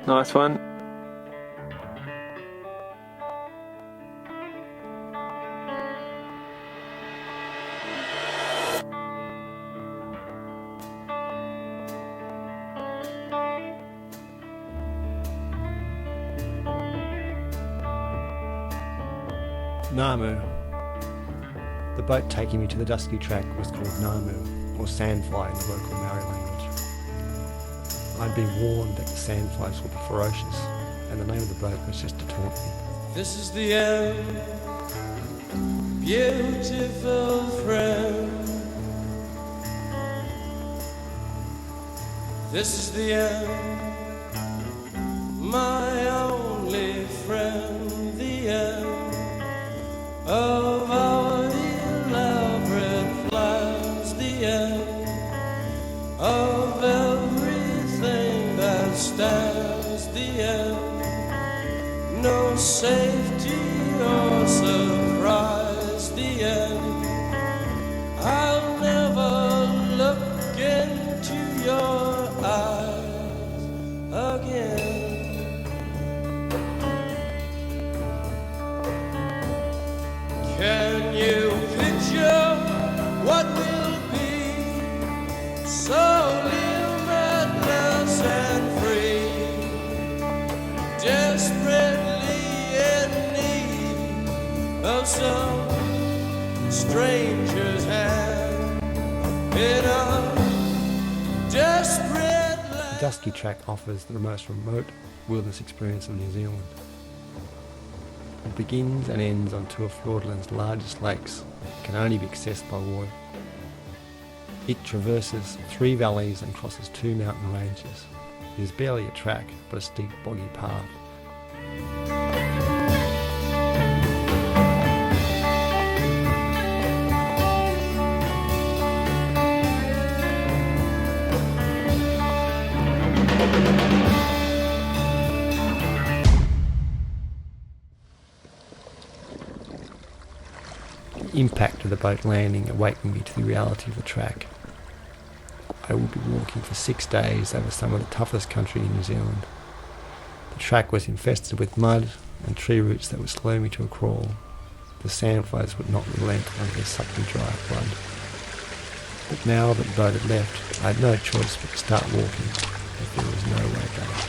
Nice one. Namu. The boat taking me to the Dusky track was called Namu, or sandfly in the local Maori language. I'd been warned that the sandflies would be ferocious, and the name of the boat was just to taunt me. This is the end, beautiful friend. This is the end, my only friend, the end of our elaborate plans, the end of everything that stands, the end, no safety or surprise, the end, I'll never look into your eyes again. Can you picture what will be? So limitless and free, desperately in need of some stranger's hand in a desperate land. The Dusky track offers the most remote wilderness experience of New Zealand. It begins and ends on two of Fiordland's largest lakes, can only be accessed by water. It traverses 3 valleys and crosses 2 mountain ranges. It is barely a track, but a steep, boggy path. The impact of the boat landing awakened me to the reality of the track. I will be walking for 6 days over some of the toughest country in New Zealand. The track was infested with mud and tree roots that would slow me to a crawl. The sandflies would not relent until they sucked me dry of blood. But now that the boat had left, I had no choice but to start walking, as there was no way back.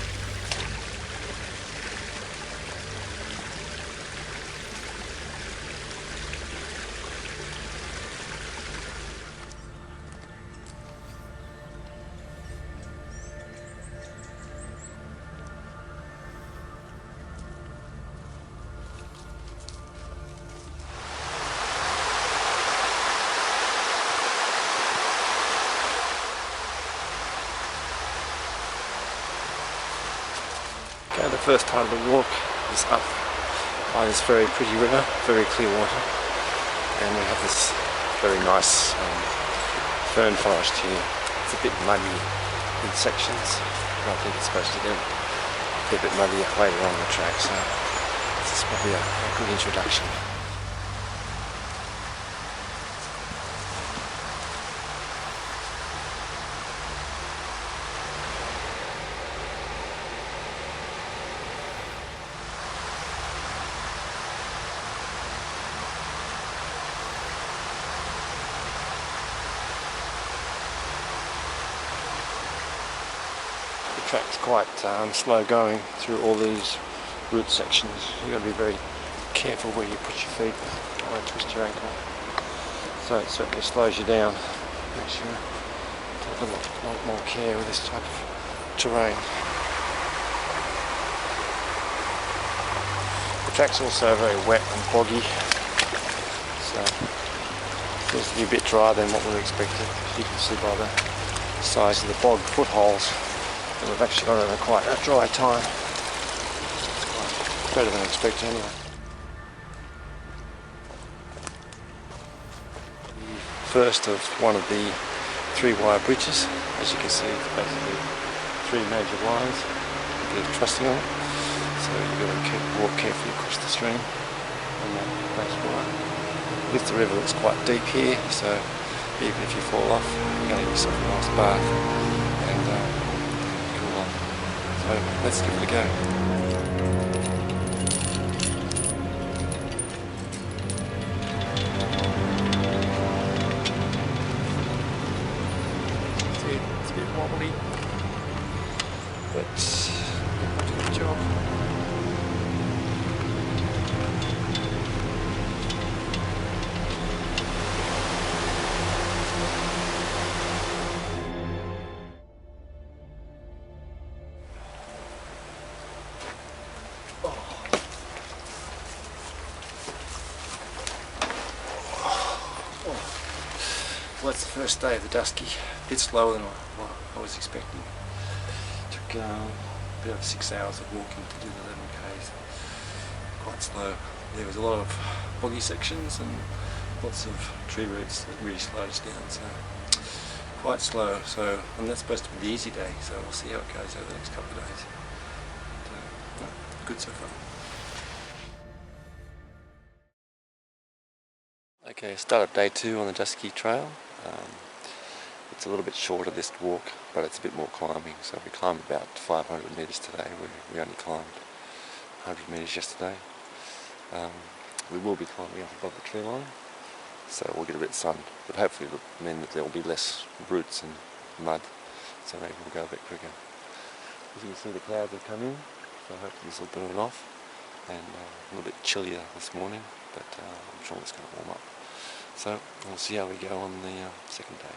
The first part of the walk is up by this very pretty river, very clear water, and we have this very nice fern forest here. It's a bit muddy in sections, but I think it's supposed to get a bit muddy later on the track, so this is probably a good introduction. The track's quite slow going through all these root sections. You've got to be very careful where you put your feet, you won't twist your ankle. So it certainly slows you down. Makes you take a lot more care with this type of terrain. The track's also very wet and boggy, so it feels to be a bit drier than what we expected. You can see by the size of the bog footholes. And we've actually got it at quite a dry time. It's quite better than expected anyway. First of one of the 3-wire bridges. As you can see, it's basically 3 major wires with a trussing on it. So you've got to walk carefully across the stream on that base wire. With the river, it's quite deep here, so even if you fall off, you're going to get yourself a nice bath and cool off. So So let's give it a go. It's a bit wobbly, but I'll do the job. Well, that's the first day of the Dusky. A bit slower than I was expecting. Took a bit over 6 hours of walking to do the 11 k's. Quite slow. There was a lot of boggy sections and lots of tree roots that really slowed us down. So quite slow. So, and that's supposed to be the easy day. So we'll see how it goes over the next couple of days. But, no, good so far. Okay, started day 2 on the Dusky trail. It's a little bit shorter this walk, but it's a bit more climbing. So we climbed about 500 metres today. We only climbed 100 metres yesterday. We will be climbing up above the tree line, so we'll get a bit of sun. But hopefully it'll mean that there will be less roots and mud, so maybe we'll go a bit quicker. As you can see, the clouds have come in, so hopefully this will burn it off. And a little bit chillier this morning, but I'm sure it's going to warm up. So we'll see how we go on the second day.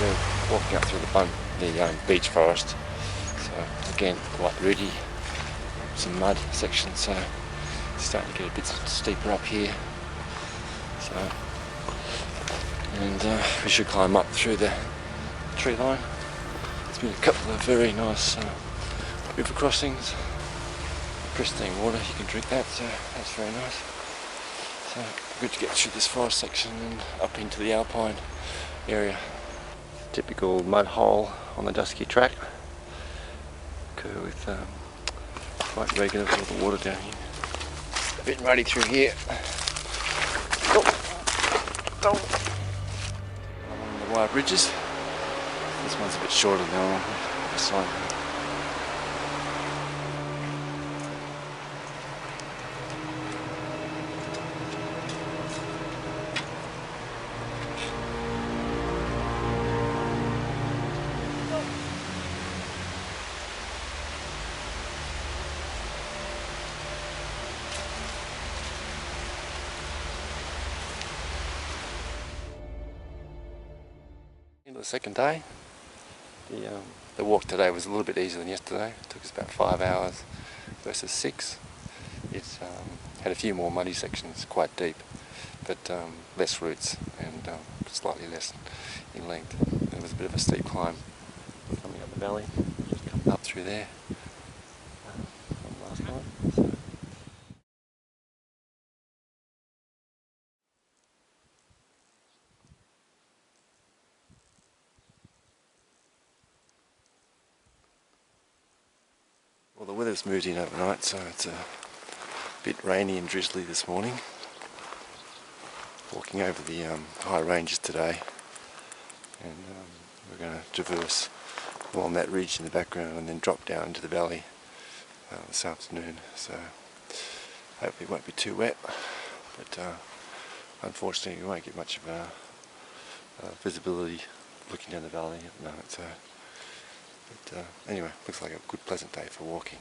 We're walking up through the beech forest, so again quite rooty, some mud sections, so it's starting to get a bit steeper up here. So, and we should climb up through the tree line. There's been a couple of very nice river crossings, pristine water, you can drink that, so that's very nice. So good to get through this forest section and up into the alpine area. Typical mud hole on the Dusky track, occur with quite regular with all the water down here. A bit muddy through here. Along the wide ridges. This one's a bit shorter than the side. The second day. The walk today was a little bit easier than yesterday. It took us about 5 hours versus 6. It's had a few more muddy sections, quite deep, but less roots and slightly less in length. There was a bit of a steep climb coming up the valley, just come up through there from last night. So. Well, the weather's moved in overnight, so it's a bit rainy and drizzly this morning. Walking over the high ranges today, and we're going to traverse along that ridge in the background and then drop down into the valley this afternoon. So hopefully it won't be too wet, but unfortunately we won't get much of visibility looking down the valley at the moment. So. But anyway, looks like a good pleasant day for walking.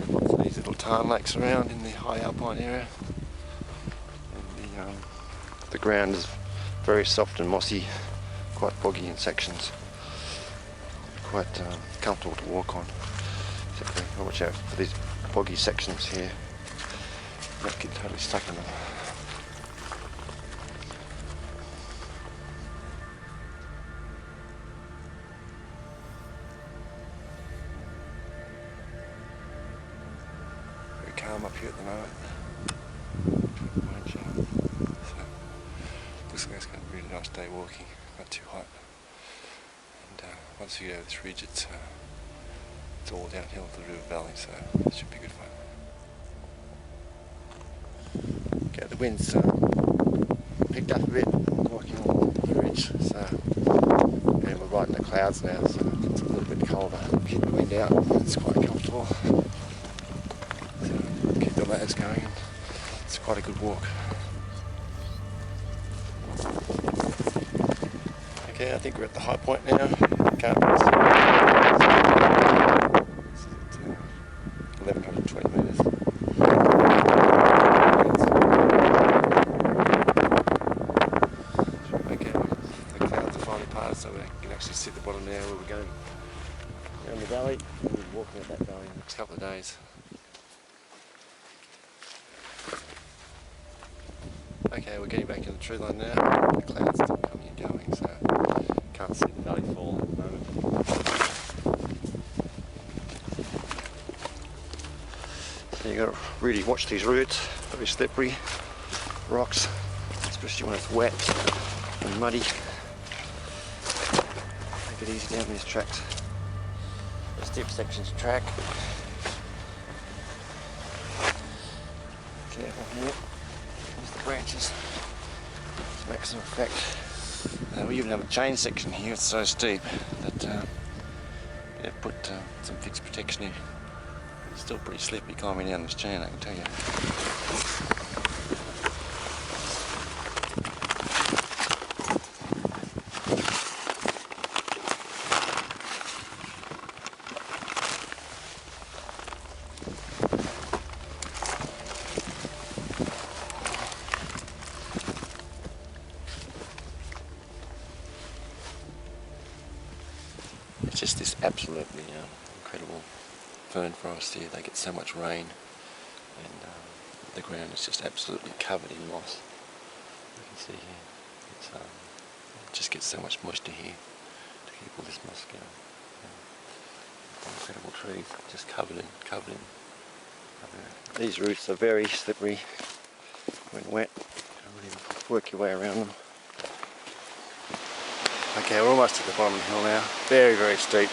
Lots of these little tarn lakes around in the high alpine area. And the ground is very soft and mossy, quite boggy in sections. Quite comfortable to walk on. Except watch out for these boggy sections here. Not get totally stuck in them. calm up here at the moment. So, looks like it's going to be a really nice day walking, not too hot. And once we get over this ridge, it's all downhill to the river valley, so it should be good fun. Okay, the wind's picked up a bit walking along the ridge, so and we're right in the clouds now, so it's a little bit colder. Keep the wind out, it's quite comfortable. So keep the ladders going, it's quite a good walk. Okay, I think we're at the high point now. Can't it's at 1120 metres. Okay, the clouds are finally parted, so we can actually see the bottom now where we're going down the valley, and we'll be walking up that valley in the next couple of days. Okay, we're getting back in the tree line now. The clouds are still coming and going, so can't see the valley fall at the moment. So you've got to really watch these roots, very slippery rocks, especially when it's wet and muddy. Take it easy down these tracks. The steep sections of track. Careful here. There's the branches. Let's make some effect. We even have a chain section here, it's so steep that they've put some fixed protection in. It's still pretty slippy climbing down this chain, I can tell you. It's just this absolutely incredible fern forest here. They get so much rain, and the ground is just absolutely covered in moss. You can see here, it just gets so much moisture here to keep all this moss going. Incredible trees, just covered in. These roots are very slippery when wet. You really work your way around them. Okay, we're almost at the bottom of the hill now. Very, very steep.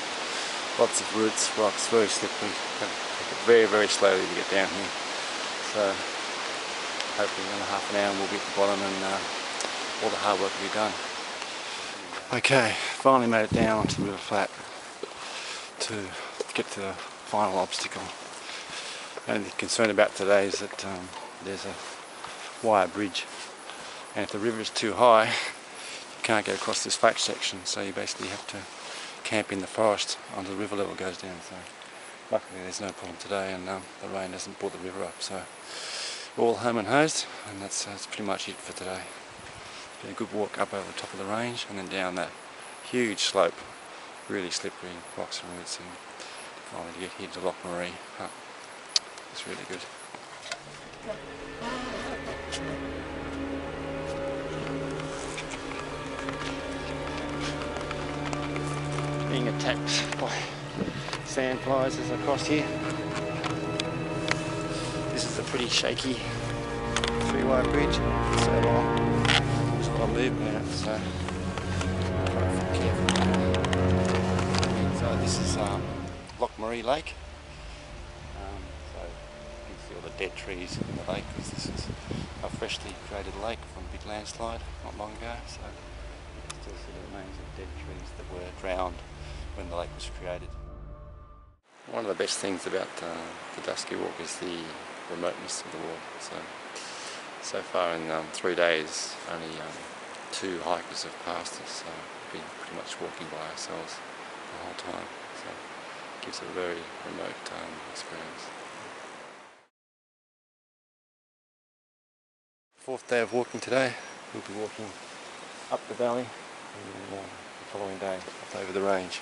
Lots of roots, rocks, very slippery. Take it very, very slowly to get down here. So, hopefully in half an hour we'll be at the bottom and all the hard work will be done. Okay, finally made it down onto the river flat to get to the final obstacle. The only concern about today is that there's a wire bridge, and if the river is too high, you can't get across this flat section, so you basically have to camp in the forest until the river level goes down. So luckily there's no problem today, and the rain hasn't brought the river up, so we're all home and hosed, and that's pretty much it for today. Been a good walk up over the top of the range and then down that huge slope, really slippery rocks and roots, and finally to get here to Manapouri. It's really good. Being attacked by sandflies as I cross here. This is a pretty shaky three-wire bridge, so long. There's a lot of movement out, so careful. So this is Manapouri Lake. So you can see all the dead trees in the lake, because this is a freshly created lake from a big landslide not long ago. So you can still see the remains of dead trees that were drowned when the lake was created. One of the best things about the Dusky walk is the remoteness of the walk. So far in 3 days, only 2 hikers have passed us, so we've been pretty much walking by ourselves the whole time. So it gives a very remote experience. 4th day of walking today. We'll be walking up the valley and the following day up over the range.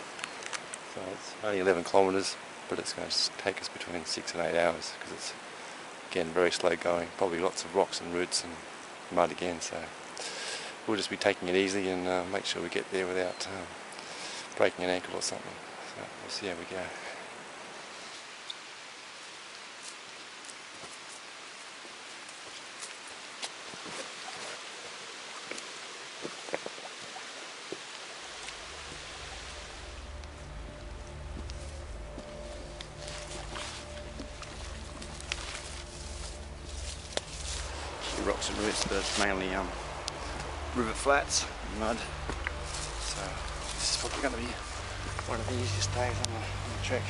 So it's only 11 kilometres, but it's going to take us between 6 and 8 hours, because it's again very slow going, probably lots of rocks and roots and mud again, so we'll just be taking it easy and make sure we get there without breaking an ankle or something. So we'll see how we go. rocks and roots, but it's mainly river flats and mud. So this is probably going to be one of the easiest days on the trek.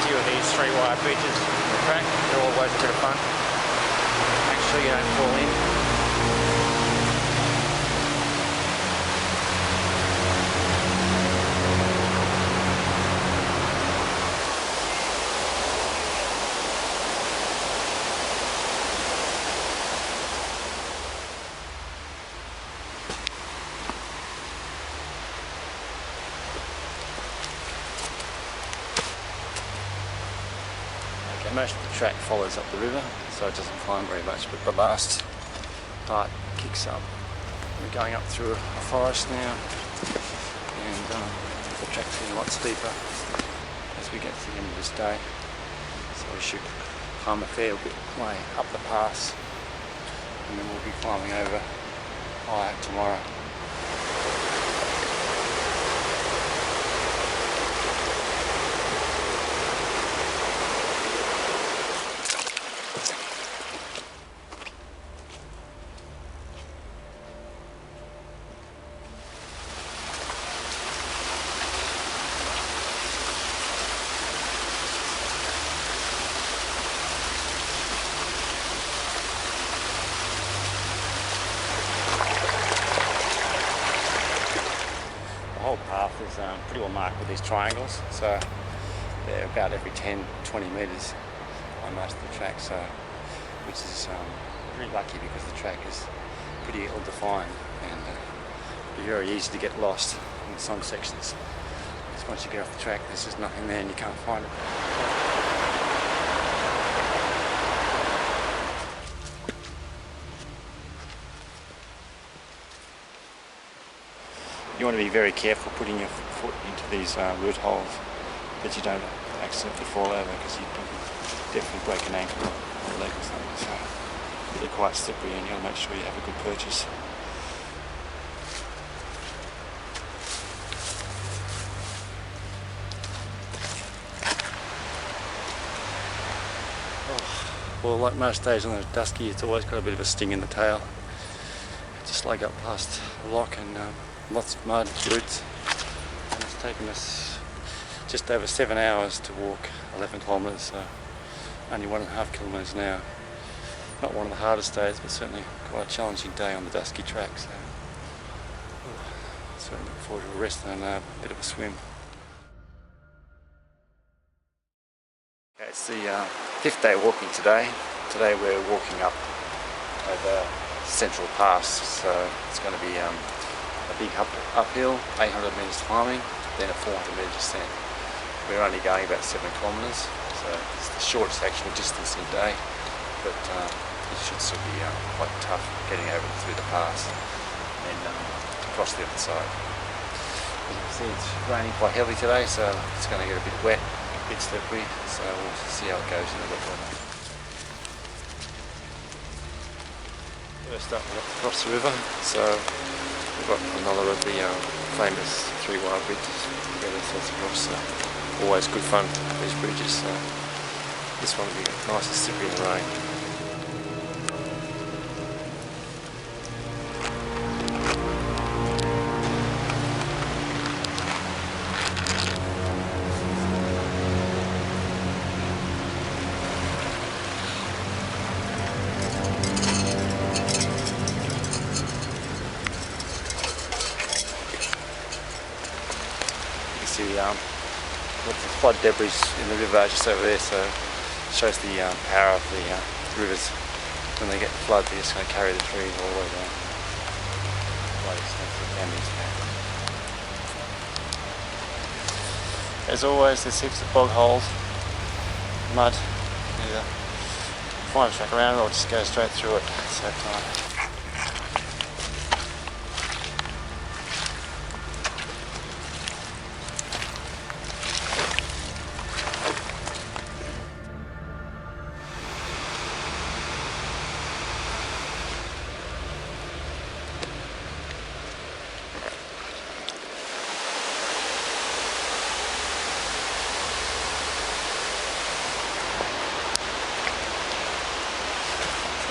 Of these 3-wire bridges on the track, they're always a bit of fun. Make sure you don't fall in. Most of the track follows up the river, so it doesn't climb very much, but the last part kicks up. We're going up through a forest now, and the track's getting a lot steeper as we get to the end of this day. So we should climb a fair bit way up the pass, and then we'll be climbing over higher tomorrow. The whole path is pretty well marked with these triangles, so they're about every 10-20 metres on most of the track, so which is pretty lucky because the track is pretty ill defined and it'd be very easy to get lost in some sections. Because once you get off the track there's just nothing there and you can't find it. You want to be very careful putting your foot into these root holes that you don't accidentally fall over, because you can definitely break an ankle or a leg or something. So they're quite slippery and you'll make sure you have a good purchase. Oh, well, like most days on the Dusky, it's always got a bit of a sting in the tail. Just slug up past the lock and lots of mud, roots, and it's taken us just over 7 hours to walk 11 kilometres, so only 1.5 kilometres now. Not one of the hardest days, but certainly quite a challenging day on the Dusky track, so certainly looking forward to a rest and a bit of a swim. Okay, it's the 5th day walking today. Today we're walking up over Central Pass, so it's going to be a big uphill, 800 metres climbing, then a 400 metre descent. We're only going about 7 kilometres, so it's the shortest actual distance in a day, but it should still be quite tough getting over through the pass and across the other side. As you can see, it's raining quite heavily today, so it's going to get a bit wet, a bit slippery, so we'll see how it goes in the wet weather. First up, we're across the river, so we've got another of the famous 3-wire bridges together, so it's across. Always good fun, these bridges, so this one will be nice and slippery in the rain. Lots of flood debris in the river just over there, so it shows the power of the rivers. When they get flood, they're just going to carry the trees all the way down. down into there. As always, there's heaps of bog holes, mud. Either find a track around it or just go straight through it at the same time.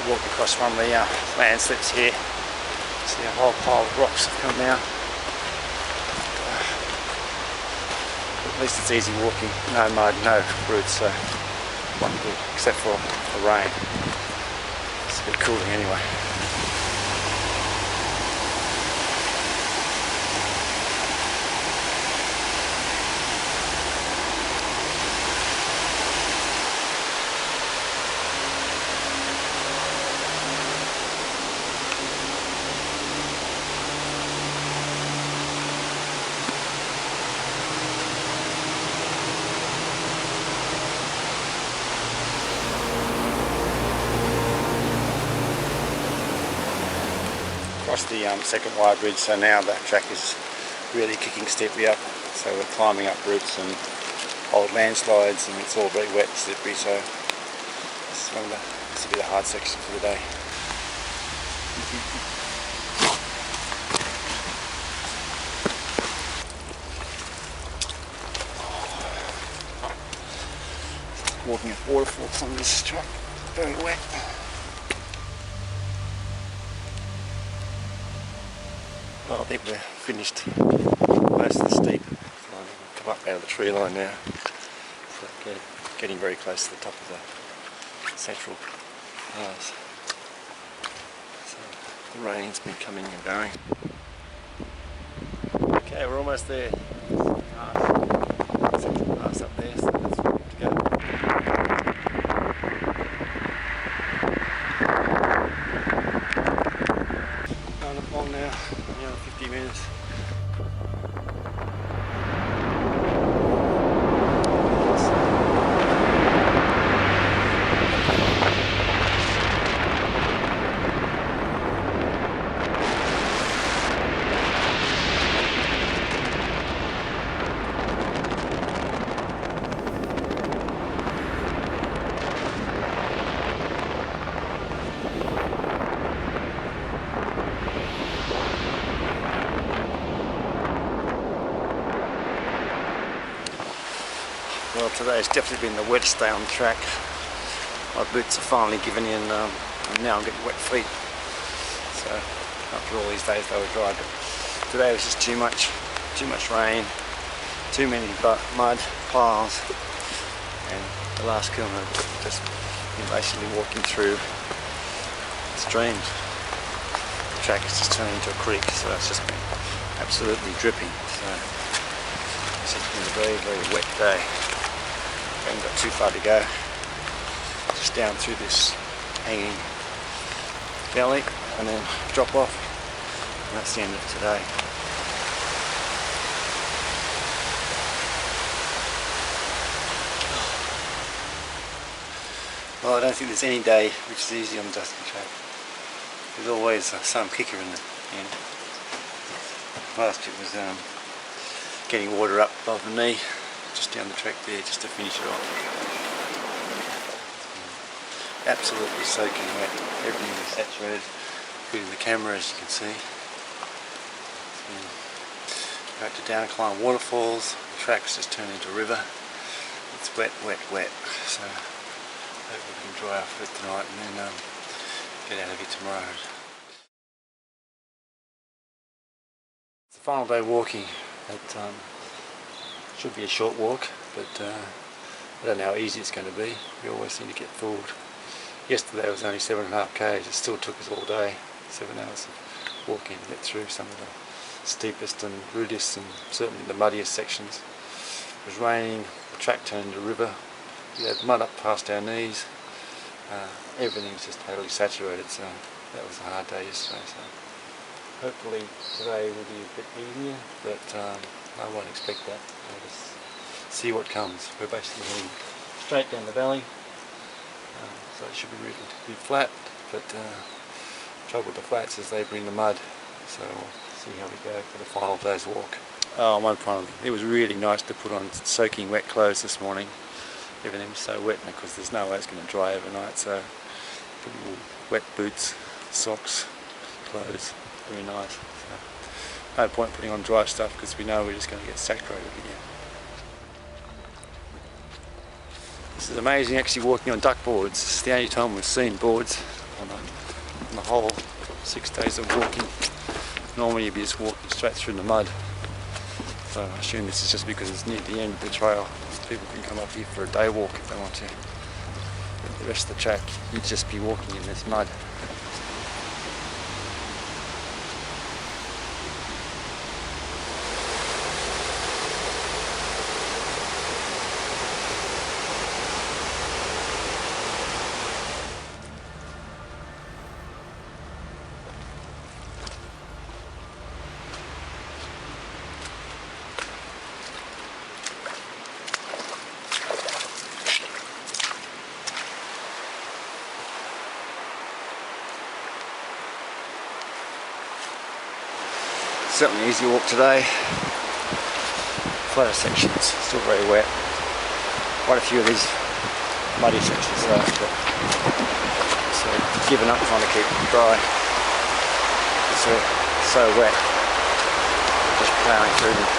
Walk across one of the landslips here. See a whole pile of rocks have come down. At least it's easy walking. No mud, no roots, so quite good, except for the rain. It's a bit cooling anyway. Across the second wire bridge, so now the track is really kicking steeply up, so we're climbing up roots and old landslides, and it's all very wet and slippery, so this will be the hard section for the day. Walking at waterfalls on this track, very wet. Well, I think we're finished most of the steep. Come up out of the tree line now. So getting very close to the top of the central pass. So the rain's been coming and going. Okay, we're almost there. Central pass up there, so that's ready to go. Going up on now. 50 minutes. Well, today's definitely been the wettest day on the track. My boots are finally giving in, and now I'm getting wet feet. So after all these days they were dry, but today was just too much rain, too many mud piles, and the last kilometre just basically walking through streams. The track has just turned into a creek, so it's just been absolutely dripping. So it's just been a very, very wet day. Haven't got too far to go, just down through this hanging valley and then drop off, and that's the end of today. Well, I don't think there's any day which is easy on the Dusky track. There's always some kicker in the end. Last it was getting water up above the knee, just down the track there, just to finish it off. Absolutely soaking wet. Everything is saturated, including the camera, as you can see. Go to down climb waterfalls. The track's just turned into a river. It's wet, wet, wet. So hopefully we can dry off it tonight and then get out of here tomorrow. It's the final day walking. Should be a short walk, but I don't know how easy it's going to be. We always seem to get fooled. Yesterday it was only 7.5 k's. It still took us all day, 7 hours of walking to get through some of the steepest and rudest and certainly the muddiest sections. It was raining, the track turned into a river. We had mud up past our knees. Everything was just totally saturated, so that was a hard day yesterday. So Hopefully today will be a bit easier, but I won't expect that. I'll just see what comes. We're basically heading straight down the valley, so it should be relatively flat, but trouble with the flats is they bring the mud, so we'll see how we go for the final day's walk. Oh, one final thing. It was really nice to put on soaking wet clothes this morning. Everything was so wet because there's no way it's going to dry overnight, so put wet boots, socks, clothes, very nice. So, no point putting on dry stuff because we know we're just going to get saturated again. This is amazing, actually walking on duck boards. It's the only time we've seen boards on the whole 6 days of walking. Normally you'd be just walking straight through the mud. So I assume this is just because it's near the end of the trail. So people can come up here for a day walk if they want to. But the rest of the track, you'd just be walking in this mud. Certainly an easy walk today. Flatter sections, still very wet. Quite a few of these muddy sections though, but so given up trying to keep them dry. It's so wet, just plowing through them.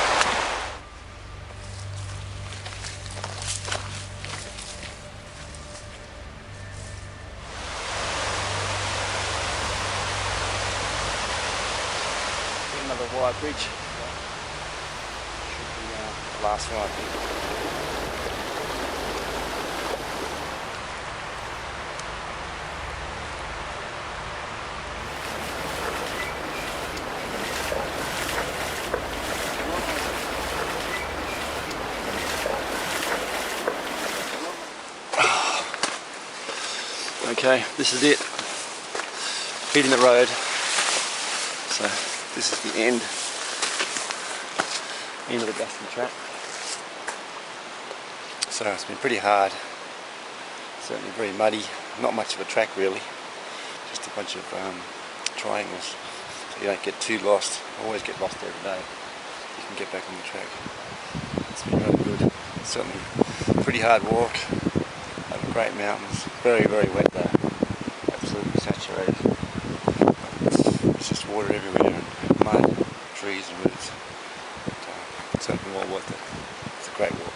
Another wide bridge. Should be the last one, I think. Okay, this is it. Hitting the road. So this is the end of the Dusky track. So it's been pretty hard, certainly very muddy, not much of a track really, just a bunch of triangles, so you don't get too lost. I always get lost every day. You can get back on the track. It's been really good. It's certainly a pretty hard walk over great mountains, very wet though, absolutely saturated. It's just water everywhere, mud, trees and roots. It's certainly well worth it. It's a great walk.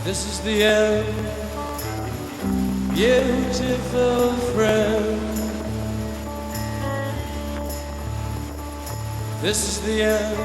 This is the end, beautiful friend. This is the end.